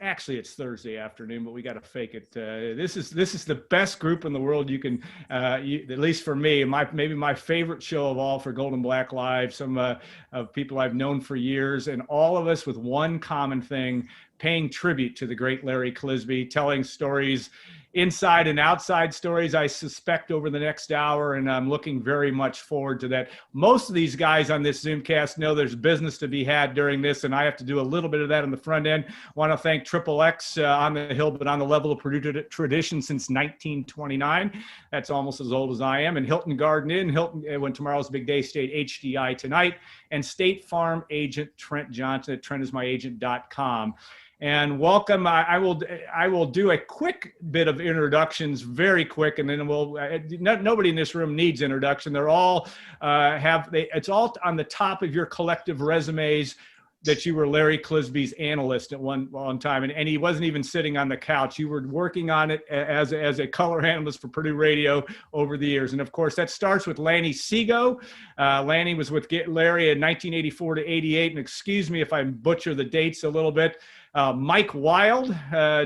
Actually, it's Thursday afternoon, but we got to fake it. This is the best group in the world. You can, at least for me, maybe my favorite show of all for Gold and Black Live. Some of people I've known for years, and all of us with one common thing: paying tribute to the great Larry Clisby, telling stories, inside and outside stories, I suspect, over the next hour, and I'm looking very much forward to that. Most of these guys on this Zoomcast know there's business to be had during this, and I have to do a little bit of that on the front end. I want to thank Triple X on the Hill, but on the level of Purdue tradition since 1929. That's almost as old as I am. And Hilton Garden Inn, when tomorrow's big day, State HDI tonight, and State Farm agent Trent Johnson at trentismyagent.com. And welcome. I will do a quick bit of introductions, very quick, and then nobody in this room needs introduction. They're all it's all on the top of your collective resumes that you were Larry Clisby's analyst at one time, and he wasn't even sitting on the couch. You were working on it as a color analyst for Purdue Radio over the years. And of course, that starts with Lanny Seago. Lanny was with Larry in 1984 to 88, and excuse me if I butcher the dates a little bit. Mike Wild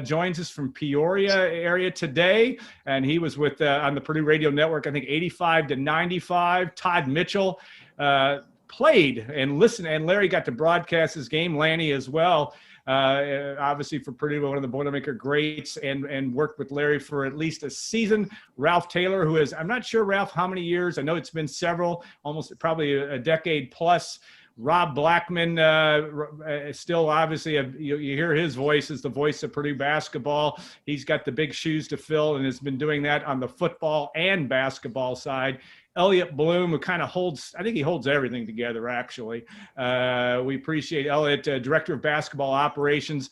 joins us from Peoria area today, and he was with on the Purdue Radio Network, I think 85 to 95. Todd Mitchell played and listened, and Larry got to broadcast his game, Lanny as well. Obviously for Purdue, one of the Boilermaker greats, and worked with Larry for at least a season. Ralph Taylor, who is, I'm not sure, Ralph, how many years. I know it's been several, almost probably a decade plus. Rob Blackman, still obviously, you hear his voice as the voice of Purdue basketball. He's got the big shoes to fill and has been doing that on the football and basketball side. Elliot Bloom, who kind of I think he holds everything together, actually. We appreciate Elliot, Director of Basketball Operations.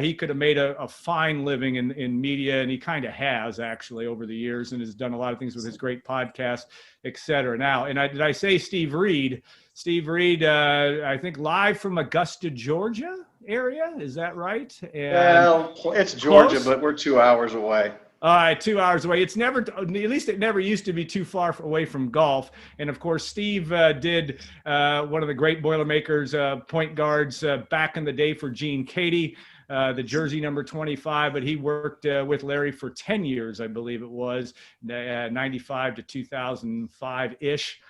He could have made a fine living in media, and he kind of has, actually, over the years, and has done a lot of things with his great podcast, et cetera. Now, did I say Steve Reed? Steve Reed, I think live from Augusta, Georgia area. Is that right? Well, it's Georgia, but we're 2 hours away. All right, 2 hours away. It's never, at least it never used to be too far away from golf. And of course, Steve did one of the great Boilermakers point guards back in the day for Gene Cady, the jersey number 25. But he worked with Larry for 10 years, I believe it was, 95 to 2005-ish.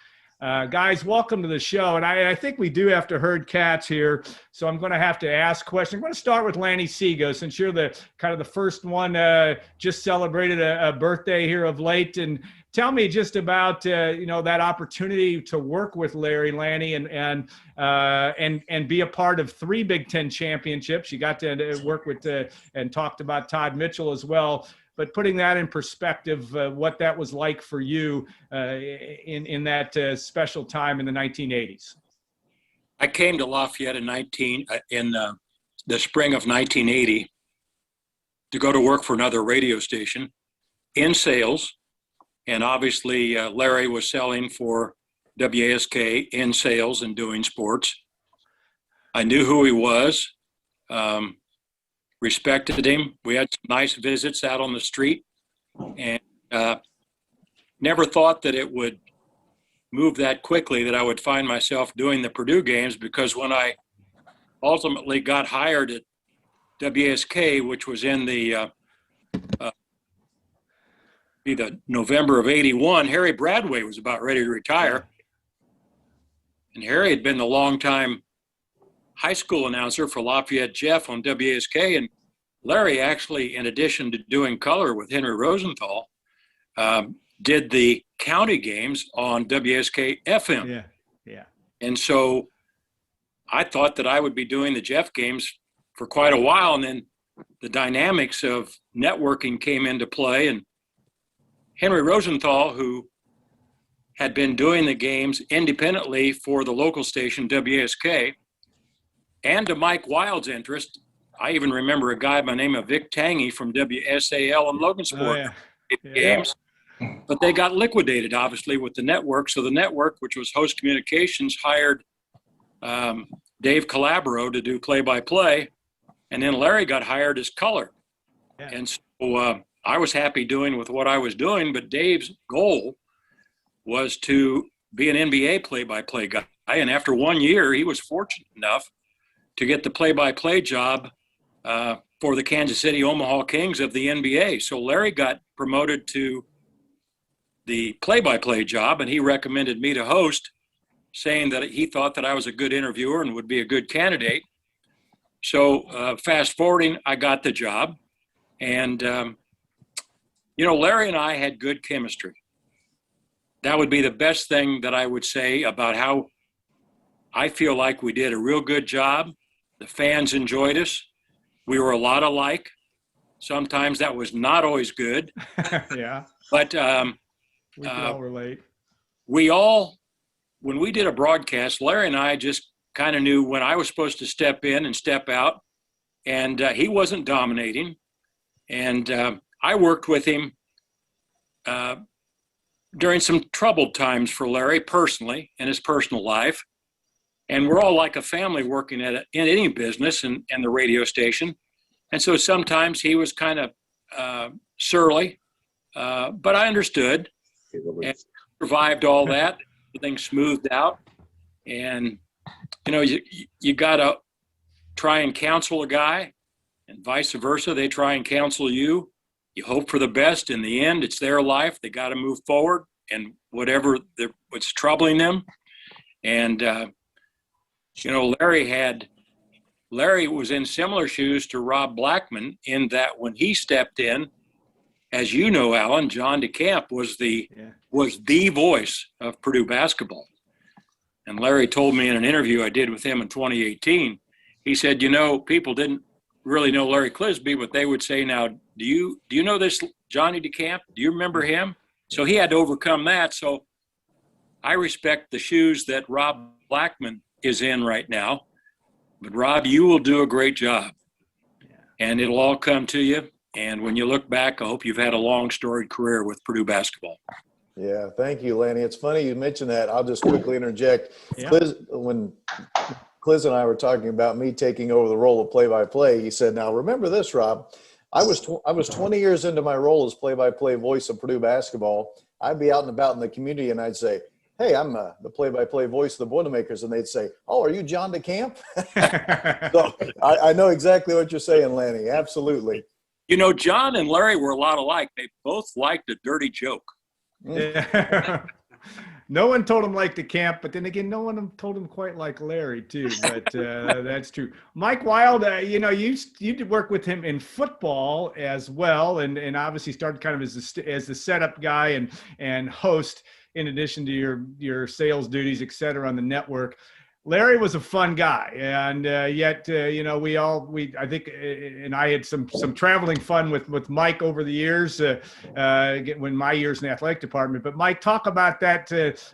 Guys, welcome to the show. And I think we do have to herd cats here, so I'm going to have to ask questions. I'm going to start with Lanny Seago, since you're the kind of the first one just celebrated a birthday here of late. And tell me just about that opportunity to work with Larry, Lanny, and be a part of 3 Big Ten championships. You got to work with and talked about Todd Mitchell as well. But putting that in perspective, what that was like for you in that special time in the 1980s. I came to Lafayette in the spring of 1980 to go to work for another radio station in sales. And obviously, Larry was selling for WASK in sales and doing sports. I knew who he was. Respected him. We had some nice visits out on the street, and never thought that it would move that quickly, that I would find myself doing the Purdue games, because when I ultimately got hired at WSK, which was in the November of 81, Harry Bradway was about ready to retire. And Harry had been the longtime high school announcer for Lafayette Jeff on WSK, and Larry actually, in addition to doing color with Henry Rosenthal, did the county games on WSK FM. Yeah. And so I thought that I would be doing the Jeff games for quite a while, and then the dynamics of networking came into play, and Henry Rosenthal, who had been doing the games independently for the local station WSK, and to Mike Wild's interest, I even remember a guy by the name of Vic Tangy from WSAL and Logansport games. But they got liquidated, obviously, with the network. So the network, which was Host Communications, hired Dave Calabro to do play-by-play, and then Larry got hired as color. Yeah. And so I was happy doing with what I was doing, but Dave's goal was to be an NBA play-by-play guy. And after 1 year, he was fortunate enough to get the play-by-play job for the Kansas City Omaha Kings of the NBA. So Larry got promoted to the play-by-play job, and he recommended me to host, saying that he thought that I was a good interviewer and would be a good candidate. So fast forwarding, I got the job. And, Larry and I had good chemistry. That would be the best thing that I would say about how I feel like we did a real good job. The fans enjoyed us. We were a lot alike. Sometimes that was not always good. Yeah. But we can all relate. When we did a broadcast, Larry and I just kind of knew when I was supposed to step in and step out. And he wasn't dominating. And I worked with him during some troubled times for Larry personally in his personal life. And we're all like a family working in any business and the radio station. And so sometimes he was kind of surly, but I understood and survived all that. Everything smoothed out. And, you got to try and counsel a guy and vice versa. They try and counsel you. You hope for the best. In the end, it's their life. They got to move forward and what's troubling them. And, Larry was in similar shoes to Rob Blackman in that when he stepped in, as you know, Alan, John DeCamp was the voice of Purdue basketball. And Larry told me in an interview I did with him in 2018, he said, people didn't really know Larry Clisby, but they would say, now, do you know this Johnny DeCamp? Do you remember him? So he had to overcome that. So I respect the shoes that Rob Blackman is in right now. But Rob, you will do a great job. And it'll all come to you. And when you look back, I hope you've had a long storied career with Purdue basketball. Yeah, thank you, Lanny. It's funny you mentioned that. I'll just quickly interject. Yeah. When Cliz and I were talking about me taking over the role of play-by-play, he said, now remember this, Rob. I was 20 years into my role as play-by-play voice of Purdue basketball. I'd be out and about in the community and I'd say, hey, I'm the play-by-play voice of the Boilermakers. And they'd say, oh, are you John DeCamp? So I know exactly what you're saying, Lanny. Absolutely. John and Larry were a lot alike. They both liked a dirty joke. Yeah. No one told him like DeCamp, but then again, no one told him quite like Larry too. But that's true. Mike Wild, you did work with him in football as well, and obviously started kind of as the setup guy and host in addition to your sales duties, et cetera, on the network. Larry was a fun guy, and yet I think, and I had some traveling fun with Mike over the years when my years in the athletic department. But Mike, talk about that,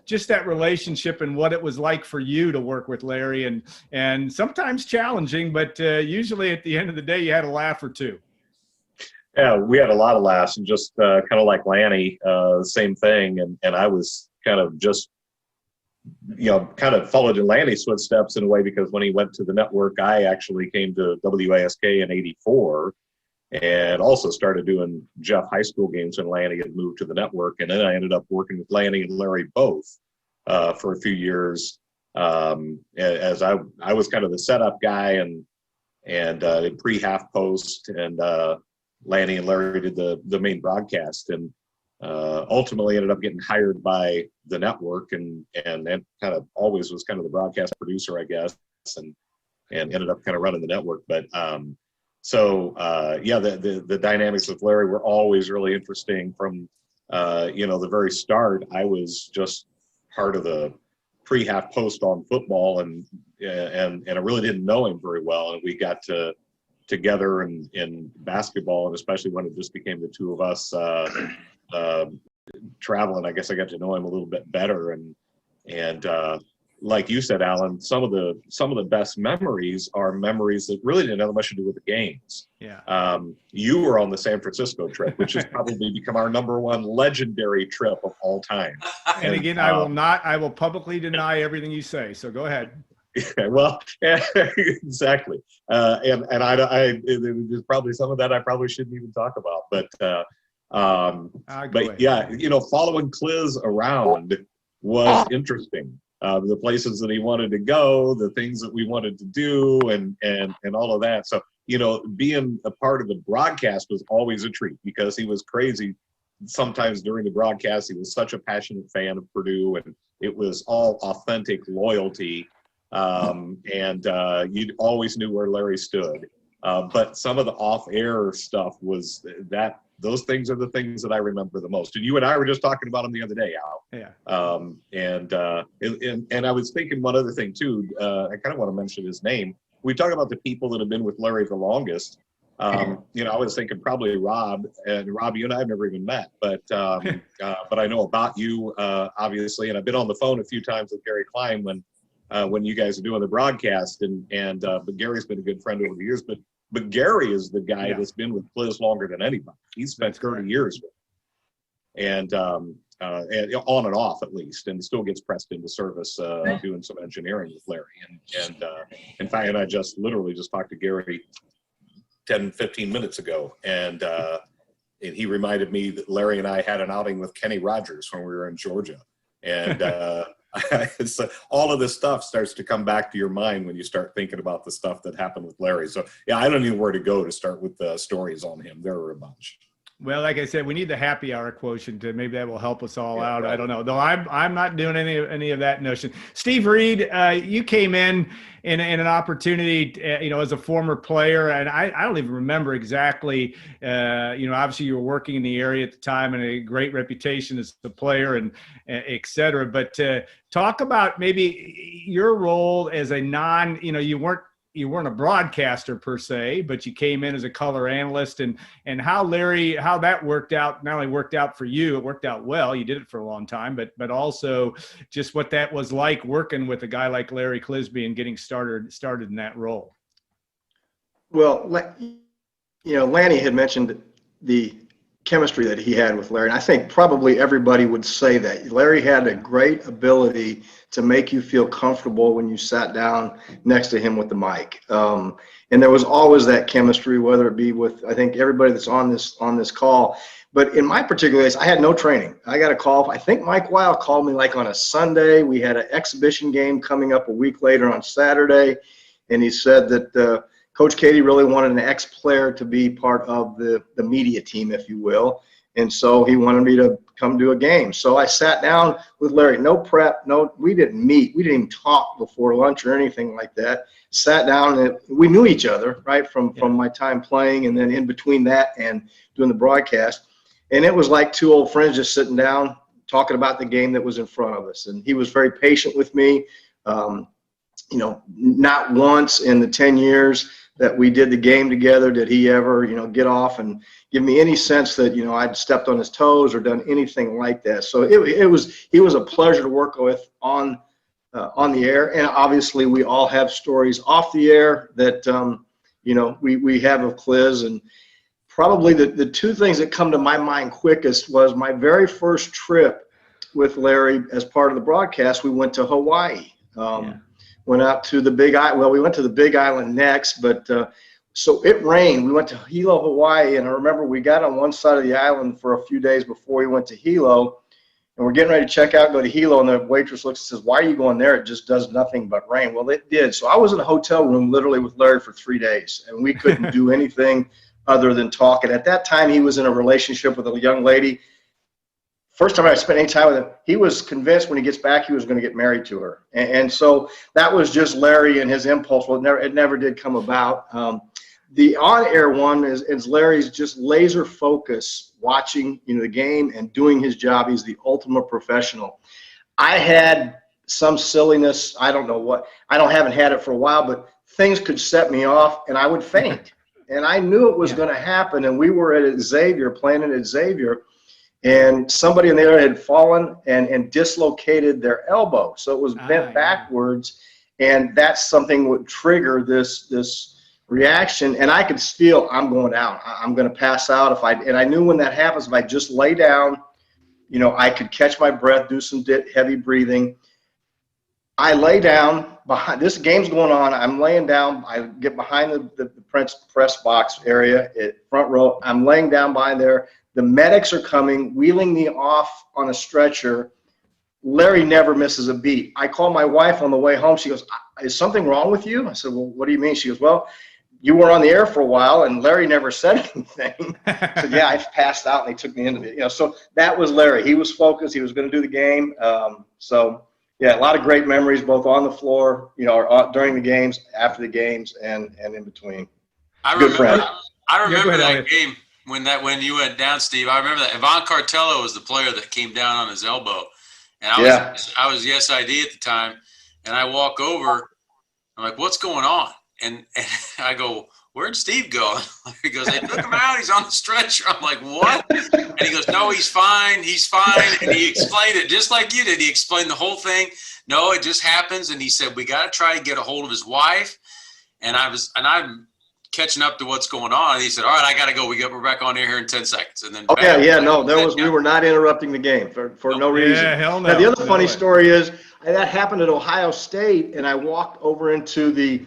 just that relationship and what it was like for you to work with Larry, and sometimes challenging, but usually at the end of the day, you had a laugh or two. Yeah, we had a lot of laughs, and just kind of like Lanny, same thing, and I was kind of just kind of followed in Lanny's footsteps in a way, because when he went to the network, I actually came to WASK in '84 and also started doing Jeff high school games when Lanny had moved to the network. And then I ended up working with Lanny and Larry both for a few years as I was kind of the setup guy and pre-half post, and Lanny and Larry did the main broadcast, and ultimately ended up getting hired by the network and kind of always was kind of the broadcast producer, I guess, and ended up kind of running the network. But the dynamics with Larry were always really interesting from the very start. I was just part of the pre-half post on football, and I really didn't know him very well, and we got together in basketball, and especially when it just became the two of us traveling, I guess I got to know him a little bit better. And like you said, Alan, some of the best memories are memories that really didn't have much to do with the games. Yeah. You were on the San Francisco trip, which has probably become our #1 legendary trip of all time. And again, I will publicly deny everything you say. So go ahead. Yeah, well, exactly. And there's probably some of that I probably shouldn't even talk about, but yeah, following Cliz around was interesting. The places that he wanted to go, the things that we wanted to do, and all of that. So being a part of the broadcast was always a treat because he was crazy. Sometimes during the broadcast, he was such a passionate fan of Purdue, and it was all authentic loyalty. And you always knew where Larry stood. But some of the off-air stuff was that. Those things are the things that I remember the most. And you and I were just talking about him the other day, Al. Yeah. And I was thinking one other thing too. I kind of want to mention his name. We talk about the people that have been with Larry the longest. I was thinking probably Rob. And Rob, you and I have never even met, but I know about you obviously, and I've been on the phone a few times with Gary Klein when you guys are doing the broadcast, but Gary's been a good friend over the years. But Gary is the guy that's been with Cliz longer than anybody. He's spent 30 years with him. And on and off at least, and still gets pressed into service doing some engineering with Larry. And in fact, I just talked to Gary 10, 15 minutes ago, and he reminded me that Larry and I had an outing with Kenny Rogers when we were in Georgia. And all of this stuff starts to come back to your mind when you start thinking about the stuff that happened with Larry. So, yeah, I don't know where to go to start with stories on him. There are a bunch. Well, like I said, we need the happy hour quotient. Maybe that will help us all out. Right. I don't know. Though I'm not doing any of that notion. Steve Reed, you came in an opportunity, as a former player, and I don't even remember exactly. Obviously you were working in the area at the time and a great reputation as a player and et cetera. But talk about maybe your role as a you weren't a broadcaster per se, but you came in as a color analyst, and how that worked out. Not only worked out for you, it worked out well. You did it for a long time, but also just what that was like working with a guy like Larry Clisby and getting started in that role. Well, Lanny had mentioned the chemistry that he had with Larry, and I think probably everybody would say that Larry had a great ability to make you feel comfortable when you sat down next to him with the mic. And there was always that chemistry, whether it be with, I think, everybody that's on this call. But in my particular case, I had no training. I got a call. I think Mike Weil called me like on a Sunday. We had an exhibition game coming up a week later on Saturday, and he said that Coach Katie really wanted an ex-player to be part of the media team, if you will. And so he wanted me to come do a game. So I sat down with Larry, no prep, we didn't meet. We didn't even talk before lunch or anything like that. Sat down and we knew each other, right, from my time playing and then in between that and doing the broadcast. And it was like two old friends just sitting down talking about the game that was in front of us. And he was very patient with me. Not once in the 10 years that we did the game together did he ever, get off and give me any sense that, I'd stepped on his toes or done anything like that. So he was a pleasure to work with on the air. And obviously we all have stories off the air that, we have of Cliz. And probably the two things that come to my mind quickest was my very first trip with Larry as part of the broadcast. We went to Hawaii. Went out to the Big Island. Well, we went to the Big Island next, but so it rained. We went to Hilo, Hawaii, and I remember we got on one side of the island for a few days before we went to Hilo, and we're getting ready to check out, go to Hilo, and the waitress looks and says, "Why are you going there? It just does nothing but rain." Well, it did. So I was in a hotel room literally with Larry for 3 days, and we couldn't do anything other than talk. And at that time, he was in a relationship with a young lady. First time I spent any time with him, he was convinced when he gets back he was going to get married to her. And so that was just Larry and his impulse. Well, it never did come about. The on-air one is Larry's just laser focus, watching the game and doing his job. He's the ultimate professional. I had some silliness. I don't know what. Haven't had it for a while, but things could set me off and I would faint. And I knew it was going to happen. And we were at Xavier, playing at Xavier. And somebody in there had fallen and dislocated their elbow. So it was bent backwards. And that's something would trigger this reaction. And I could feel I'm going down. I'm going to pass out. And I knew when that happens, if I just lay down, I could catch my breath, do some heavy breathing. I lay down behind, this game's going on. I'm laying down. I get behind the press box area at front row. I'm laying down by there. The medics are coming, wheeling me off on a stretcher. Larry never misses a beat. I call my wife on the way home. She goes, "Is something wrong with you?" I said, "Well, what do you mean?" She goes, "Well, you were on the air for a while, and Larry never said anything. I said, yeah, I passed out, and they took me into the, so that was Larry. He was focused. He was going to do the game. So, yeah, a lot of great memories, both on the floor, or during the games, after the games, and in between. I Good friend. remember that game when you went down, Steve. I remember that Ivan Cartello was the player that came down on his elbow, and I was the SID at the time, and I walk over. I'm like, what's going on? And I go, where'd Steve go? He goes, they took him out. He's on the stretcher. I'm like, what? And he goes, no, he's fine. He's fine. And he explained it just like you did. He explained the whole thing. No, it just happens. And he said, we got to try to get a hold of his wife. And I'm catching up to what's going on. And he said, all right, I got to go. We're back on air here in 10 seconds. And then we were not interrupting the game for no reason. Yeah, hell no. Now, the other funny story is that happened at Ohio State, and I walked over into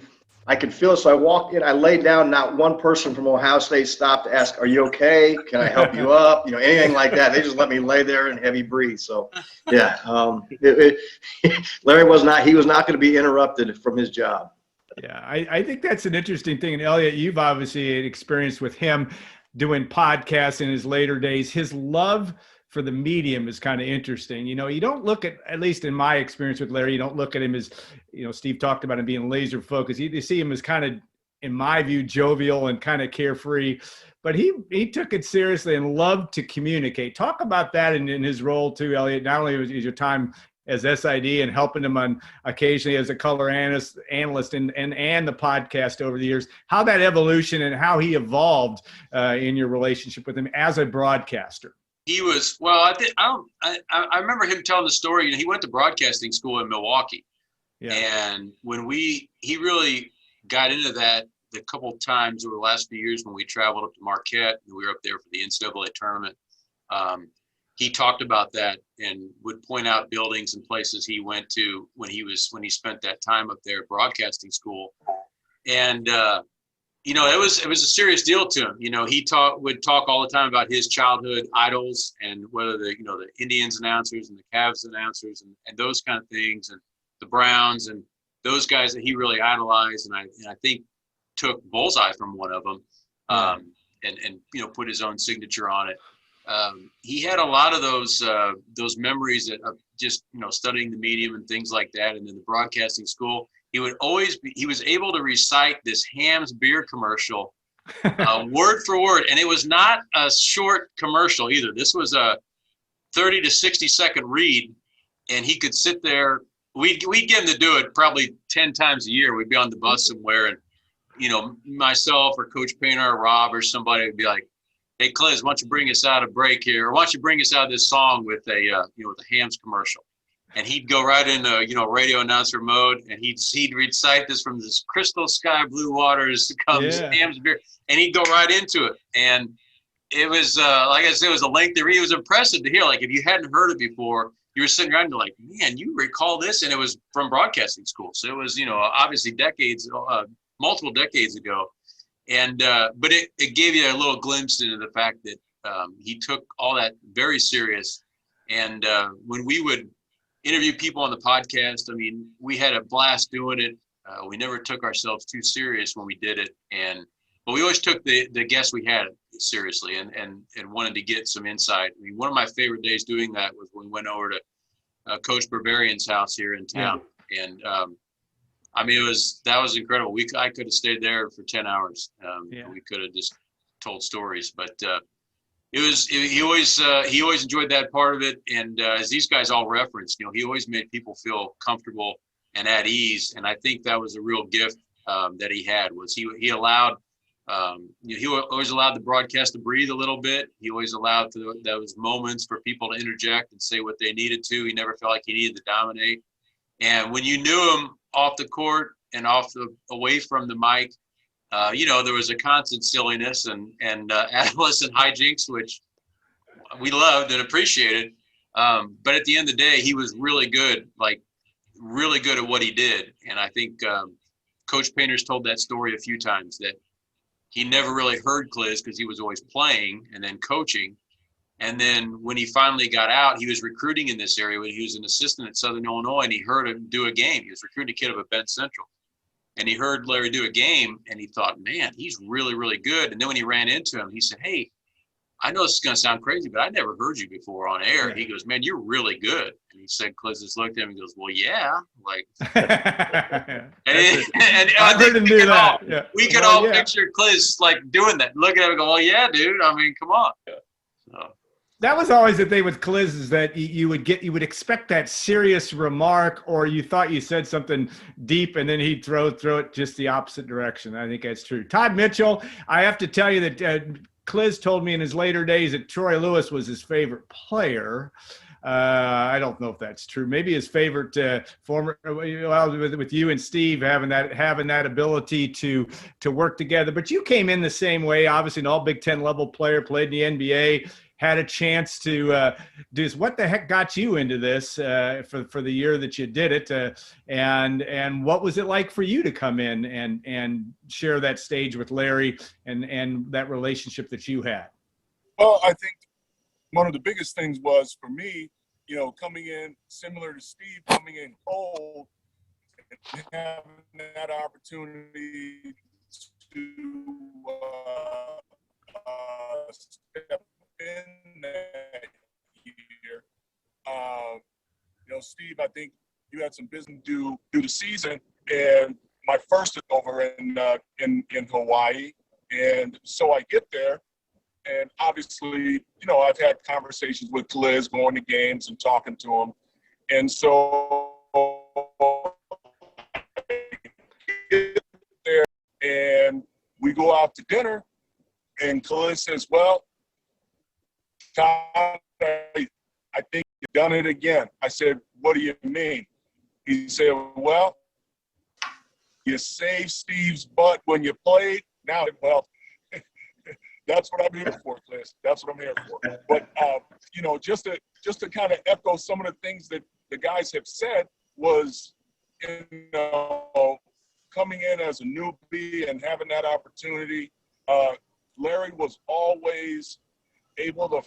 I could feel it, so I walked in, I laid down, not one person from Ohio State stopped to ask, are you okay? Can I help you up? Anything like that. They just let me lay there and heavy breathe. So, yeah, Larry was not going to be interrupted from his job. Yeah, I think that's an interesting thing. And Elliot, you've obviously experienced with him doing podcasts in his later days. His love for the medium is kind of interesting. You don't look at least in my experience with Larry, you don't look at him as, Steve talked about him being laser focused. You see him as kind of, in my view, jovial and kind of carefree, but he took it seriously and loved to communicate. Talk about that in his role too, Elliot. Not only was your time as SID and helping him on occasionally as a color analyst and the podcast over the years, how that evolution and how he evolved in your relationship with him as a broadcaster. He was, I remember him telling the story. He went to broadcasting school in Milwaukee. Yeah. And when he really got into that the couple of times over the last few years when we traveled up to Marquette and we were up there for the NCAA tournament, he talked about that and would point out buildings and places he went to when he spent that time up there at broadcasting school. And, it was a serious deal to him. He would talk all the time about his childhood idols and whether the Indians announcers and the Cavs announcers and those kind of things, and the Browns and those guys that he really idolized. And I think took bullseye from one of them, and put his own signature on it. He had a lot of those memories of just, studying the medium and things like that. And in the broadcasting school, he was able to recite this Hamm's beer commercial word for word. And it was not a short commercial either. This was a 30 to 60 second read. And he could sit there. We'd get him to do it probably 10 times a year. We'd be on the bus somewhere, and, myself or Coach Painter or Rob or somebody would be like, hey, Cliz, why don't you bring us out a break here? Or why don't you bring us out of this song with with a Hamm's commercial? And he'd go right into, radio announcer mode, and he'd recite this from this crystal sky blue waters comes Hamm's beer, and he'd go right into it. And it was, like I said, it was a lengthy read. It was impressive to hear. Like, if you hadn't heard it before, you were sitting around and like, man, you recall this? And it was from broadcasting school. So it was, obviously multiple decades ago. And but it gave you a little glimpse into the fact that he took all that very serious. And when we would interview people on the podcast, we had a blast doing it. We never took ourselves too serious when we did it, but we always took the guests we had seriously and wanted to get some insight. One of my favorite days doing that was when we went over to Coach Bavarian's house here in town, and that was incredible. I could have stayed there for 10 hours. We could have just told stories, but he always enjoyed that part of it. And as these guys all referenced, he always made people feel comfortable and at ease. And I think that was a real gift that he had, was he allowed, he always allowed the broadcast to breathe a little bit. He always allowed those moments for people to interject and say what they needed to. He never felt like he needed to dominate. And when you knew him off the court and away from the mic, there was a constant silliness and adolescent hijinks, which we loved and appreciated. But at the end of the day, he was really good at what he did. And I think Coach Painter's told that story a few times, that he never really heard Cliz because he was always playing and then coaching. And then when he finally got out, he was recruiting in this area when he was an assistant at Southern Illinois, and he heard him do a game. He was recruiting a kid up at Bend Central. and he heard Larry do a game, and he thought, man, he's really, really good. And then when he ran into him, he said, hey, I know this is going to sound crazy, but I never heard you before on air. He goes, man, you're really good. And he said, Cliz just looked at him and goes, well, yeah. Like, and I heard him do that. We could all picture Cliz like doing that, looking at him and go, well, yeah, dude. I mean, come on. So. That was always the thing with Cliz, is that you would expect that serious remark, or you thought you said something deep, and then he'd throw it just the opposite direction. I think that's true. Todd Mitchell, I have to tell you that Cliz told me in his later days that Troy Lewis was his favorite player. I don't know if that's true. Maybe his favorite with you and Steve having that ability to work together. But you came in the same way, obviously an all Big Ten level player, played in the NBA, had a chance to do this. What the heck got you into this for the year that you did it? And what was it like for you to come in and share that stage with Larry and that relationship that you had? Well, I think one of the biggest things was for me, coming in similar to Steve, coming in cold and having that opportunity to step in that year. Steve, I think you had some business to do the season, and my first is over in Hawaii, and so I get there, and obviously, I've had conversations with Cliz, going to games and talking to him, and so I get there, and we go out to dinner, and Cliz says, well, Todd, I think you've done it again. I said, what do you mean? He said, well, you saved Steve's butt when you played. Now, well, that's what I'm here for, Cliz. That's what I'm here for. But, just to kind of echo some of the things that the guys have said was, coming in as a newbie and having that opportunity, Larry was always able to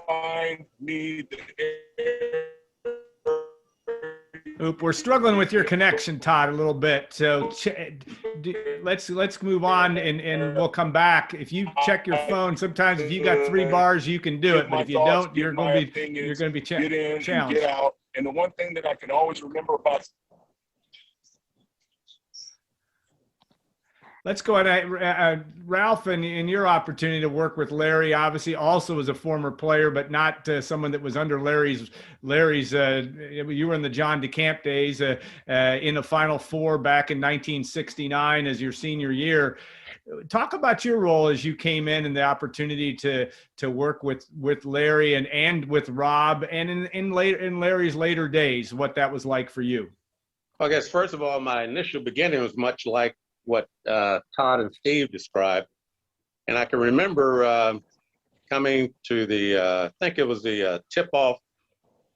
find me the We're struggling with your connection, Todd, a little bit. So let's move on, and we'll come back. If you check your phone, sometimes if you got 3 bars, you can do it. But if you don't, you're going to be challenged. Get out. And the one thing that I can always remember about. Let's go ahead, Ralph, and your opportunity to work with Larry, obviously also as a former player, but not someone that was under Larry's. You were in the John DeCamp days in the Final Four back in 1969 as your senior year. Talk about your role as you came in and the opportunity to work with Larry and with Rob, and in Larry's later days, what that was like for you. I guess, first of all, my initial beginning was much like what Todd and Steve described. And I can remember coming to I think it was the tip-off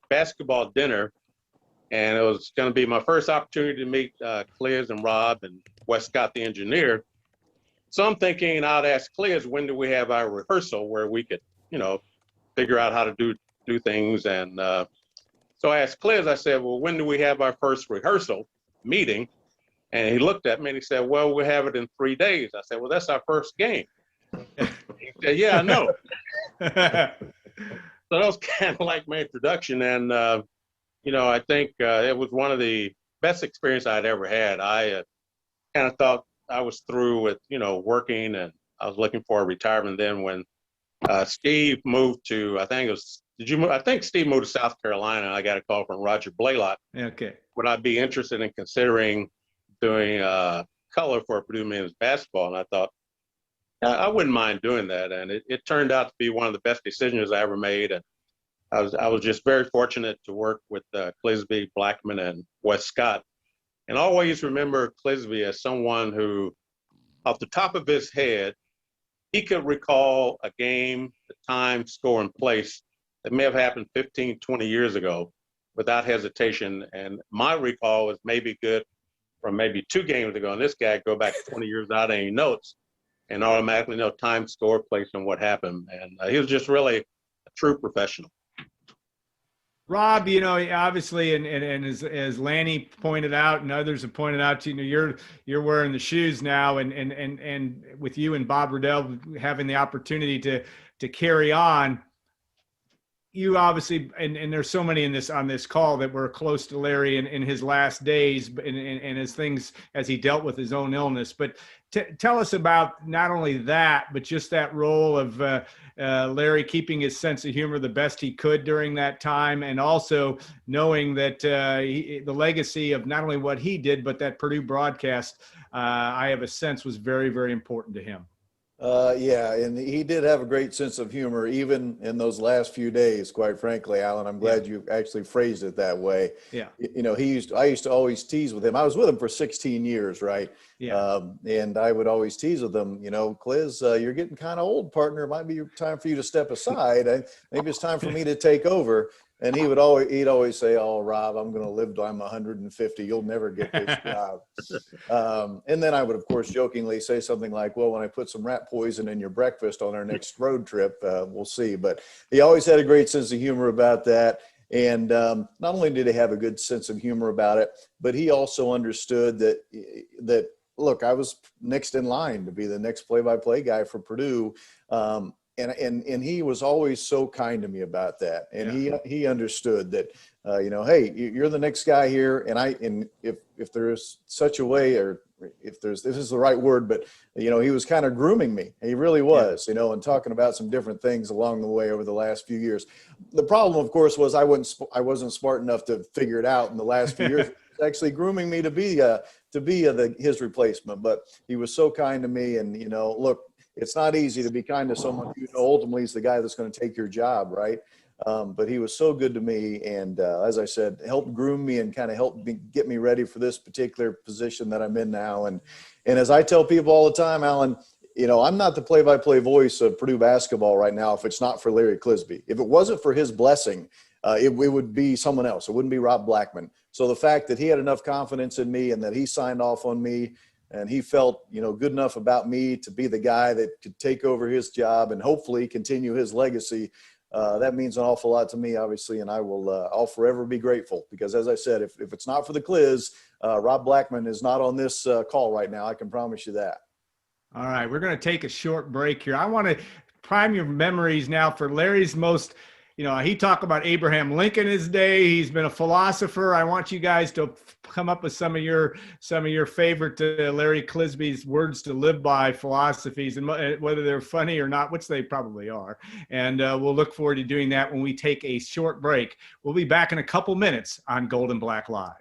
basketball dinner, and it was going to be my first opportunity to meet Cliz and Rob and Wes Scott, the engineer. So I'm thinking I'd ask Cliz, when do we have our rehearsal where we could, figure out how to do things. And so I asked Cliz, I said, well, when do we have our first rehearsal meeting? And he looked at me and he said, well, we'll have it in 3 days. I said, well, that's our first game. He said, yeah, I know. So that was kind of like my introduction. And, I think it was one of the best experiences I'd ever had. I kind of thought I was through with, working, and I was looking for a retirement. Then when Steve moved to, I think Steve moved to South Carolina. I got a call from Roger Blaylock. Okay. Would I be interested in considering doing color for Purdue men's basketball? And I thought, I wouldn't mind doing that. And it turned out to be one of the best decisions I ever made. And I was just very fortunate to work with Clisby, Blackman, and Wes Scott. And always remember Clisby as someone who, off the top of his head, he could recall a game, the time, score, and place that may have happened 15, 20 years ago without hesitation. And my recall was maybe good from maybe 2 games ago. And this guy go back 20 years without any notes and automatically know time, score, place, and what happened. And he was just really a true professional. Rob, obviously, and as Lanny pointed out, and others have pointed out, you're wearing the shoes now, and with you and Bob Riddell having the opportunity to carry on, you obviously, and there's so many on this call that were close to Larry in his last days, and as he dealt with his own illness. But tell us about not only that, but just that role of Larry keeping his sense of humor the best he could during that time, and also knowing that the legacy of not only what he did, but that Purdue broadcast, I have a sense, was very, very important to him. Yeah, and he did have a great sense of humor, even in those last few days, quite frankly, Alan. I'm glad you actually phrased it that way. Yeah. I used to always tease with him. I was with him for 16 years, right? Yeah. And I would always tease with him, Cliz, you're getting kind of old, partner. It might be time for you to step aside. Maybe it's time for me to take over. And he'd always say, "Oh, Rob, I'm going to live till I'm 150. You'll never get this job." And then I would, of course, jokingly say something like, "Well, when I put some rat poison in your breakfast on our next road trip, we'll see." But he always had a great sense of humor about that. And not only did he have a good sense of humor about it, but he also understood that look, I was next in line to be the next play-by-play guy for Purdue. And he was always so kind to me about that. And he understood that, hey, you're the next guy here. And if there's such a way, or if this is the right word, but, he was kind of grooming me. He really was, and talking about some different things along the way over the last few years. The problem, of course, was I wasn't smart enough to figure it out in the last few years. He was actually grooming me to be his replacement. But he was so kind to me. And, look, it's not easy to be kind to someone who ultimately is the guy that's going to take your job, right? But he was so good to me, and as I said, helped groom me and kind of helped get me ready for this particular position that I'm in now. And as I tell people all the time, Alan, I'm not the play-by-play voice of Purdue basketball right now if it's not for Larry Clisby. If it wasn't for his blessing, it would be someone else. It wouldn't be Rob Blackman. So the fact that he had enough confidence in me and that he signed off on me, and he felt, good enough about me to be the guy that could take over his job and hopefully continue his legacy. That means an awful lot to me, obviously, and I'll forever be grateful, because, as I said, if it's not for the Cliz, Rob Blackman is not on this call right now. I can promise you that. All right, we're going to take a short break here. I want to prime your memories now for Larry's most. He talked about Abraham Lincoln his day. He's been a philosopher. I want you guys to come up with some of your favorite Larry Clisby's words to live by philosophies, and whether they're funny or not, which they probably are. And we'll look forward to doing that when we take a short break. We'll be back in a couple minutes on Gold and Black Live.